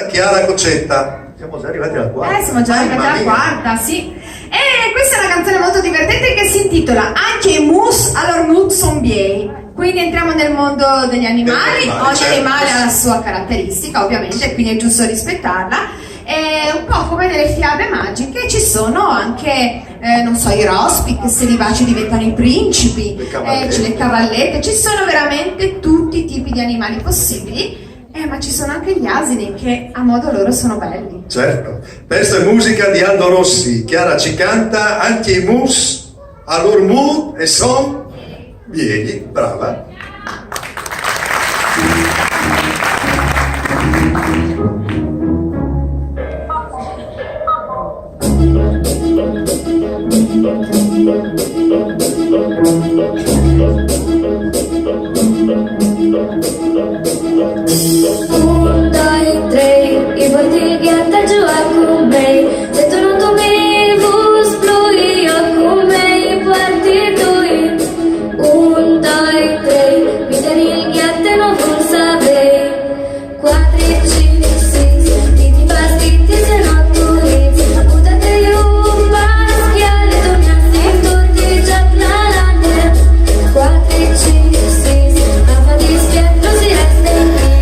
Chiara Concetta. Siamo già arrivati alla quarta. Siamo già arrivati alla quarta, sì. E questa è una canzone molto divertente che si intitola Anche i mus alors nous sont bien. Quindi entriamo nel mondo degli animali. Ogni animale ha la sua caratteristica, ovviamente, quindi è giusto rispettarla. E un po' come nelle fiabe magiche ci sono anche, non so, i rospi che se li baci diventano i principi, le cavallette, ci sono veramente tutti i tipi di animali possibili. Ma ci sono anche gli asini che a modo loro sono belli. Certo. Questa è musica di Aldo Rossi. Chiara ci canta Anche i mus alors mu e son vieni, brava. Un, doi, tre, i porti ghiatta giù a con me. Se tu non mi vus plui, io con me i porti tui. Un, doi, tre, mi teni il ghiatta e non vuol sapere. 4, 5, 6, ti basti se non tu rizi. Buttate io paschiale, tu mi assi tutti già planane. 4, 5, 6, a fa di spietto si resta in piedi.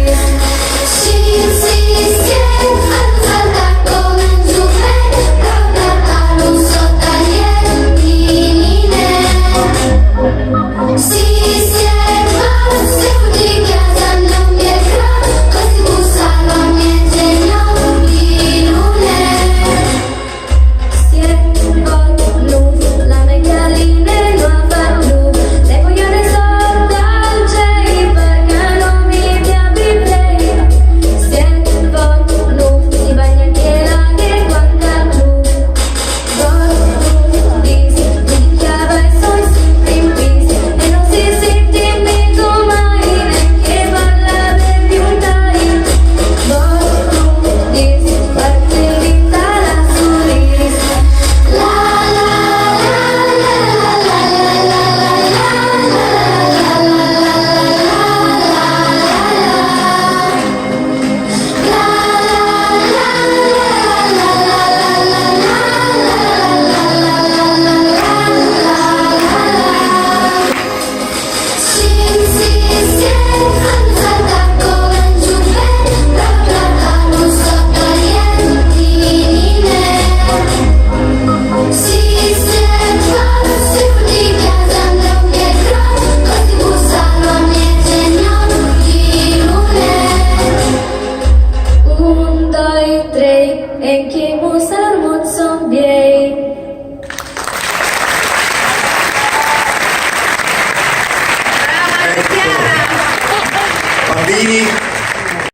En che musa la mozzo bien.